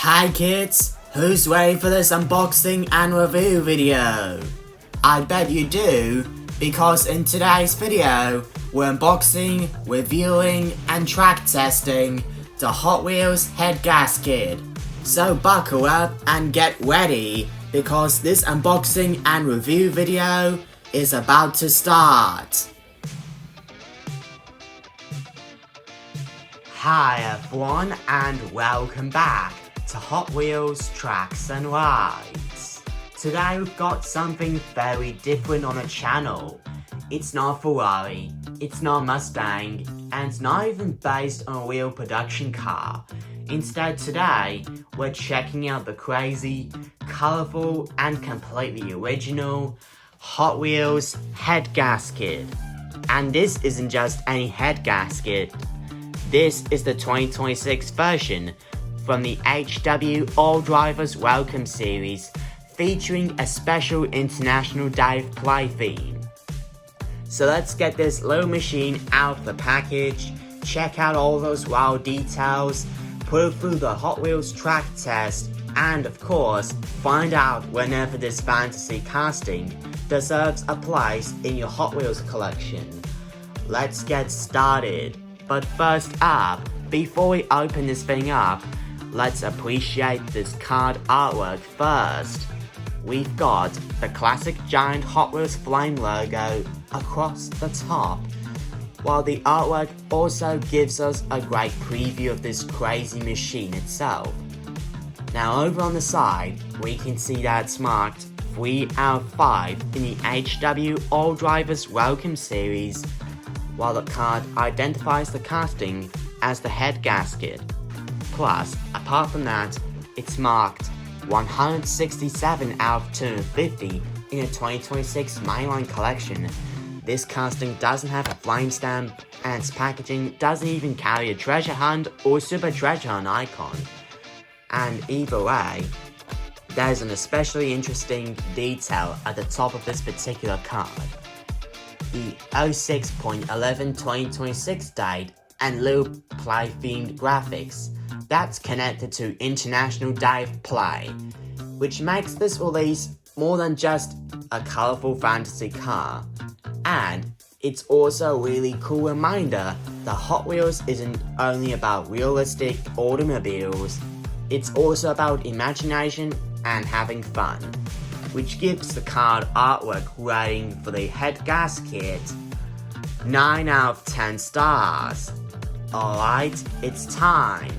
Hi kids, who's ready for this unboxing and review video? I bet you do, because in today's video, we're unboxing, reviewing, and track testing the Hot Wheels Head Gasket. So buckle up and get ready, because this unboxing and review video is about to start. Hi everyone, and welcome back to Hot Wheels Tracks and Rides. Today we've got something very different on the channel. It's not Ferrari, it's not Mustang, and it's not even based on a real production car. Instead today, we're checking out the crazy, colourful, and completely original Hot Wheels Head Gasket. And this isn't just any head gasket. This is the 2026 version from the HW All Drivers Welcome series, featuring a special International Day of Play theme. So let's get this little machine out of the package, check out all those wild details, put it through the Hot Wheels track test, and of course, find out whenever this fantasy casting deserves a place in your Hot Wheels collection. Let's get started. But first up, before we open this thing up, let's appreciate this card artwork first. We've got the classic giant Hot Wheels flame logo across the top, while the artwork also gives us a great preview of this crazy machine itself. Now over on the side, we can see that it's marked 3 out of 5 in the HW All Drivers Welcome series, while the card identifies the casting as the head gasket. Plus, apart from that, it's marked 167 out of 250 in a 2026 mainline collection. This casting doesn't have a flame stamp, and its packaging doesn't even carry a treasure hunt or super treasure hunt icon. And either way, there's an especially interesting detail at the top of this particular card. The 06.11/2026 date and little play themed graphics that's connected to International Day of Play, which makes this release more than just a colourful fantasy car. And it's also a really cool reminder that Hot Wheels isn't only about realistic automobiles, it's also about imagination and having fun, which gives the card artwork rating for the head gasket 9 out of 10 stars. Alright, it's time.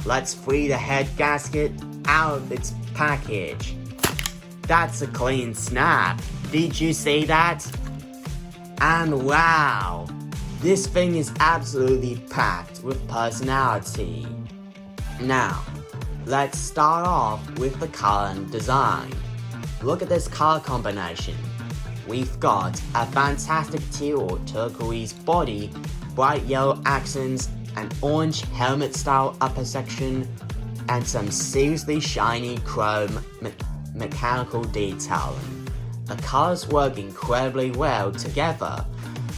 Let's free the head gasket out of its package. That's a clean snap. Did you see that? And wow, this thing is absolutely packed with personality. Now, let's start off with the color and design. Look at this color combination. We've got a fantastic teal or turquoise body, bright yellow accents, an orange helmet style upper section, and some seriously shiny chrome mechanical detailing. The colors work incredibly well together,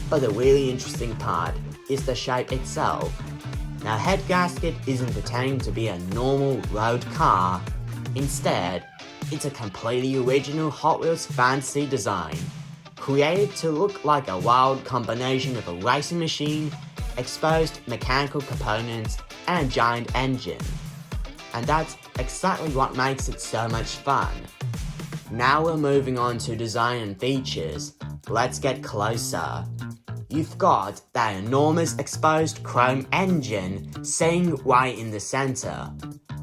but the really interesting part is the shape itself. Now, Head Gasket isn't pretending to be a normal road car. Instead, it's a completely original Hot Wheels fantasy design, created to look like a wild combination of a racing machine, exposed mechanical components, and a giant engine. And that's exactly what makes it so much fun. Now we're moving on to design and features. Let's get closer. You've got that enormous exposed chrome engine sitting right in the center.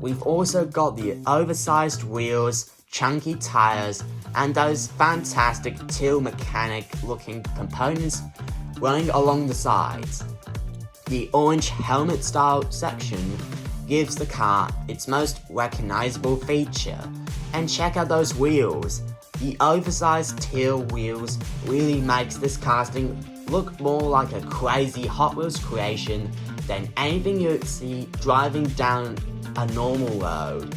We've also got the oversized wheels, chunky tires, and those fantastic teal mechanic looking components running along the sides. The orange helmet style section gives the car its most recognizable feature. And check out those wheels. The oversized teal wheels really makes this casting look more like a crazy Hot Wheels creation than anything you'd see driving down a normal road.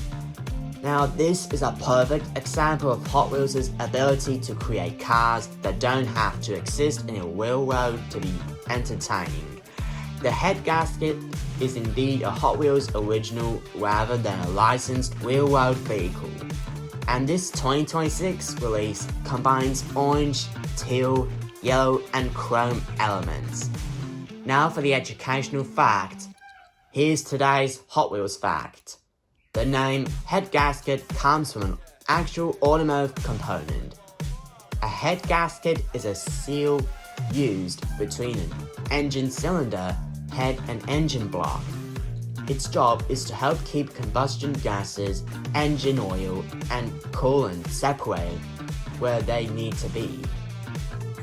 Now, this is a perfect example of Hot Wheels' ability to create cars that don't have to exist in a real road to be entertaining. The head gasket is indeed a Hot Wheels original rather than a licensed real-world vehicle, and this 2026 release combines orange, teal, yellow, and chrome elements. Now for the educational fact. Here's today's Hot Wheels fact. The name head gasket comes from an actual automotive component. A head gasket is a seal used between an engine cylinder, head, and engine block. Its job is to help keep combustion gases, engine oil, and coolant separated where they need to be.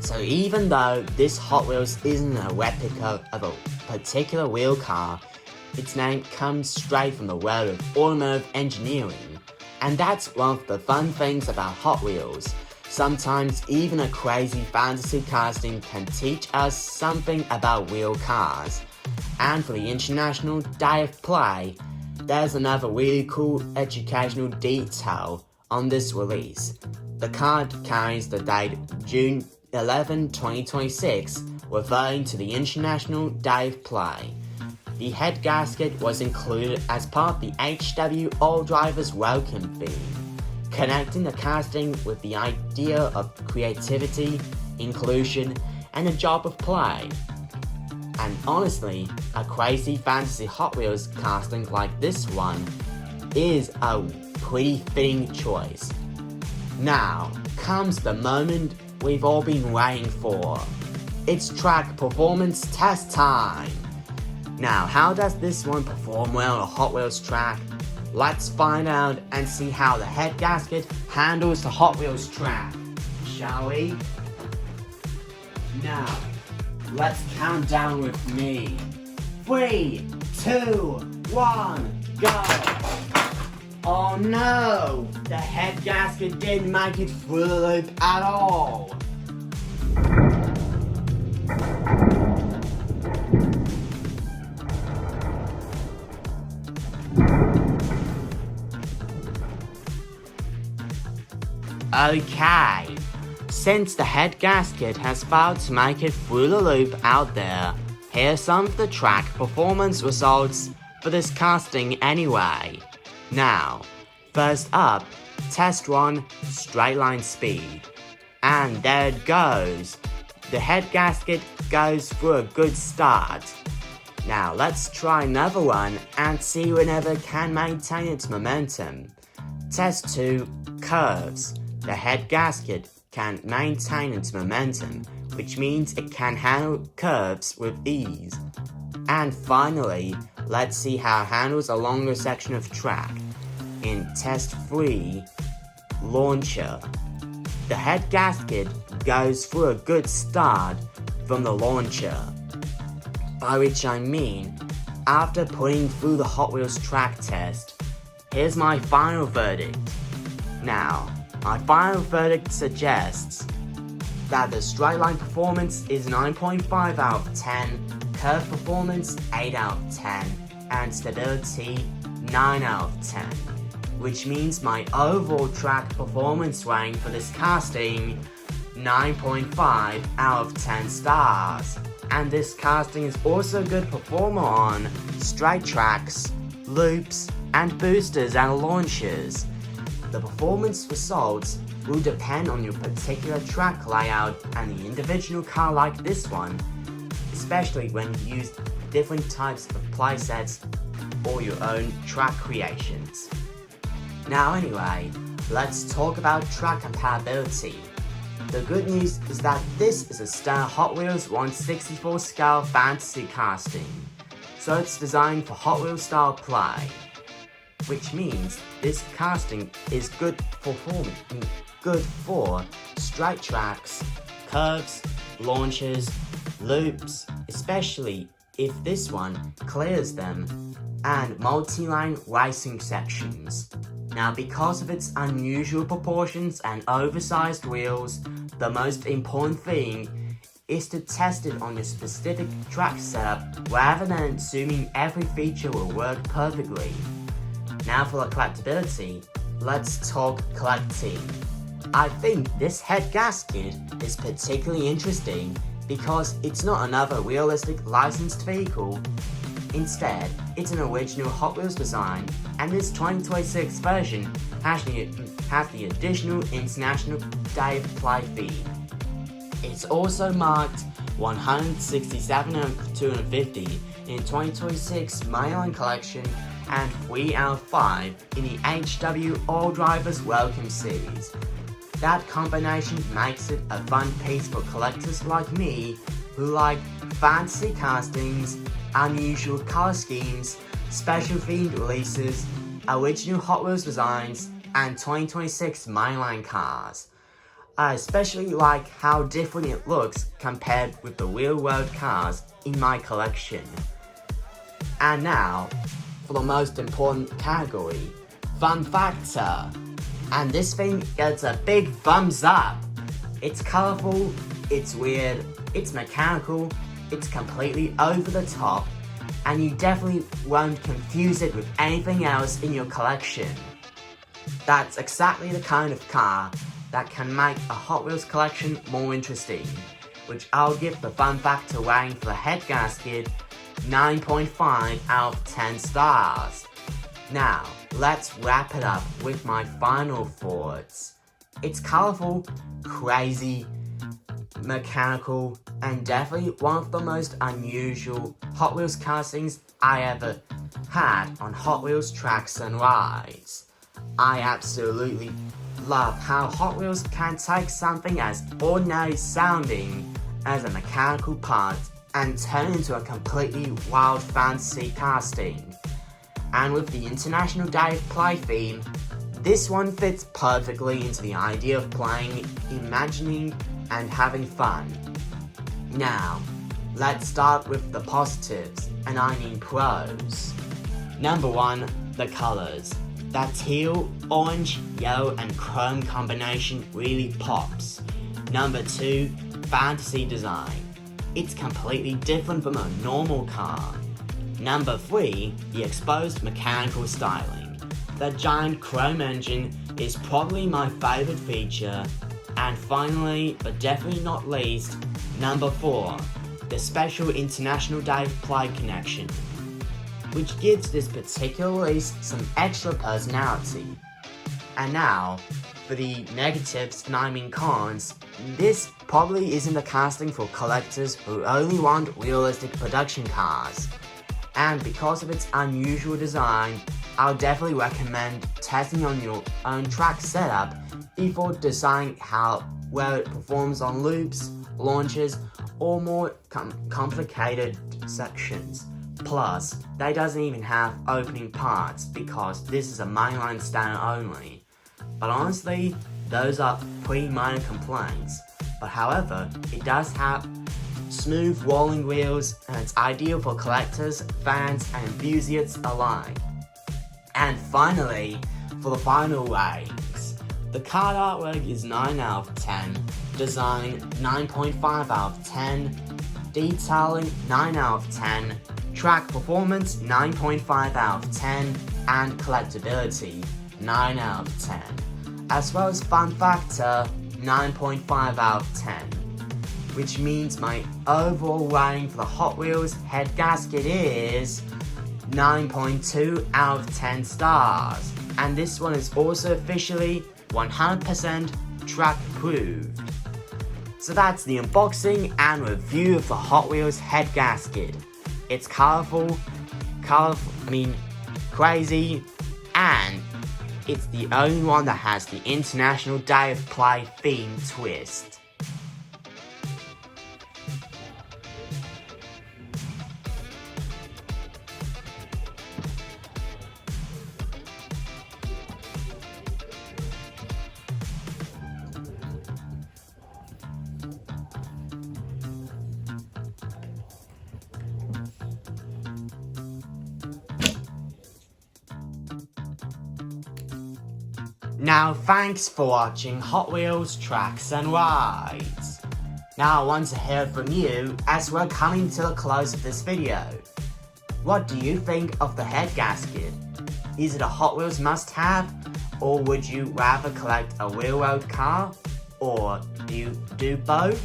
So even though this Hot Wheels isn't a replica of a particular wheel car, its name comes straight from the world of automotive engineering. And that's one of the fun things about Hot Wheels. Sometimes even a crazy fantasy casting can teach us something about wheel cars. And for the International Day of Play, there's another really cool educational detail on this release. The card carries the date June 11, 2026, referring to the International Day of Play. The head gasket was included as part of the HW All Drivers Welcome theme, connecting the casting with the idea of creativity, inclusion, and the joy of play. And honestly, a crazy fantasy Hot Wheels casting like this one is a pretty fitting choice. Now comes the moment we've all been waiting for. It's track performance test time! Now, how does this one perform well on a Hot Wheels track? Let's find out and see how the head gasket handles the Hot Wheels track, shall we? Now, let's count down with me. 3, 2, 1, go! Oh no! The head gasket didn't make it through the loop at all! Okay, since the head gasket has failed to make it through the loop out there, here's some of the track performance results for this casting anyway. Now, first up, test run, straight line speed. And there it goes. The head gasket goes through a good start. Now let's try another one and see whenever it can maintain its momentum. Test 2, curves. The head gasket can maintain its momentum, which means it can handle curves with ease. And finally, let's see how it handles a longer section of track. In test 3, launcher. The head gasket goes through a good start from the launcher. By which I mean, after putting through the Hot Wheels track test, here's my final verdict. Now, my final verdict suggests that the straight line performance is 9.5 out of 10, curve performance 8 out of 10, and stability 9 out of 10, which means my overall track performance rating for this casting 9.5 out of 10 stars. And this casting is also a good performer on straight tracks, loops, and boosters and launches. The performance results will depend on your particular track layout and the individual car like this one, especially when you use different types of playsets or your own track creations. Now anyway, let's talk about track compatibility. The good news is that this is a standard Hot Wheels 1/64 scale fantasy casting, so it's designed for Hot Wheels style play, which means this casting is good for straight tracks, curves, launches, loops, especially if this one clears them, and multi-line racing sections. Now, because of its unusual proportions and oversized wheels, the most important thing is to test it on your specific track setup rather than assuming every feature will work perfectly. Now for the collectibility, let's talk collecting. I think this head gasket is particularly interesting because it's not another realistic licensed vehicle. Instead, it's an original Hot Wheels design, and this 2026 version has the additional International Day of Play fee. It's also marked 167 out of 250 in 2026 Mainline Collection and 3 out of 5 in the HW All Drivers Welcome series. That combination makes it a fun piece for collectors like me who like fancy castings, unusual color schemes, special themed releases, original Hot Wheels designs, and 2026 mainline cars. I especially like how different it looks compared with the real-world cars in my collection. And now, for the most important category, fun factor. And this thing gets a big thumbs up. It's colorful, it's weird, it's mechanical, it's completely over the top, and you definitely won't confuse it with anything else in your collection. That's exactly the kind of car that can make a Hot Wheels collection more interesting, which I'll give the fun factor rating for the Head Gasket 9.5 out of 10 stars. Now, let's wrap it up with my final thoughts. It's colorful, crazy, mechanical, and definitely one of the most unusual Hot Wheels castings I ever had on Hot Wheels tracks and rides. I absolutely love how Hot Wheels can take something as ordinary sounding as a mechanical part and turn it into a completely wild fantasy casting. And with the International Day of Play theme, this one fits perfectly into the idea of playing, imagining, and having fun. Now, let's start with the positives, and I mean pros. Number 1, the colors. That teal, orange, yellow, and chrome combination really pops. Number 2, fantasy design. It's completely different from a normal car. Number 3, the exposed mechanical styling. The giant chrome engine is probably my favorite feature. And finally, but definitely not least, number 4, the special International Day of Play connection, which gives this particular release some extra personality. And now, for the negatives and I mean cons, this probably isn't a casting for collectors who only want realistic production cars. And because of its unusual design, I'll definitely recommend testing on your own track setup before deciding how well it performs on loops, launches, or more complicated sections. Plus, they doesn't even have opening parts because this is a mainline standard only. But honestly, those are pretty minor complaints. But however, it does have smooth rolling wheels and it's ideal for collectors, fans, and enthusiasts alike. And finally, for the final ratings, the card artwork is 9 out of 10, design 9.5 out of 10, detailing 9 out of 10, track performance 9.5 out of 10, and collectibility 9 out of 10, as well as fun factor 9.5 out of 10, which means my overall rating for the Hot Wheels Head Gasket is 9.2 out of 10 stars, and this one is also officially 100% track approved. So that's the unboxing and review of the Hot Wheels Head Gasket. It's crazy, and it's the only one that has the International Day of Play theme twist. Now thanks for watching Hot Wheels Tracks and Rides. Now I want to hear from you as we're coming to the close of this video. What do you think of the Head Gasket? Is it a Hot Wheels must-have, or would you rather collect a real-world car, or do you do both?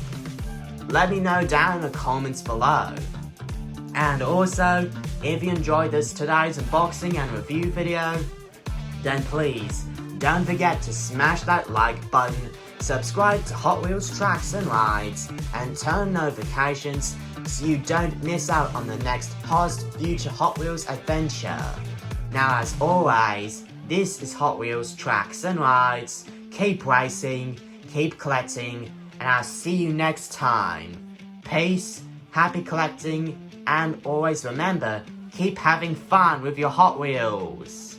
let me know down in the comments below. And also, if you enjoyed today's unboxing and review video, then please don't forget to smash that like button, subscribe to Hot Wheels Tracks and Rides, and turn notifications so you don't miss out on the next hottest future Hot Wheels adventure. Now as always, this is Hot Wheels Tracks and Rides. Keep racing, keep collecting, and I'll see you next time. Peace, happy collecting, and always remember, keep having fun with your Hot Wheels.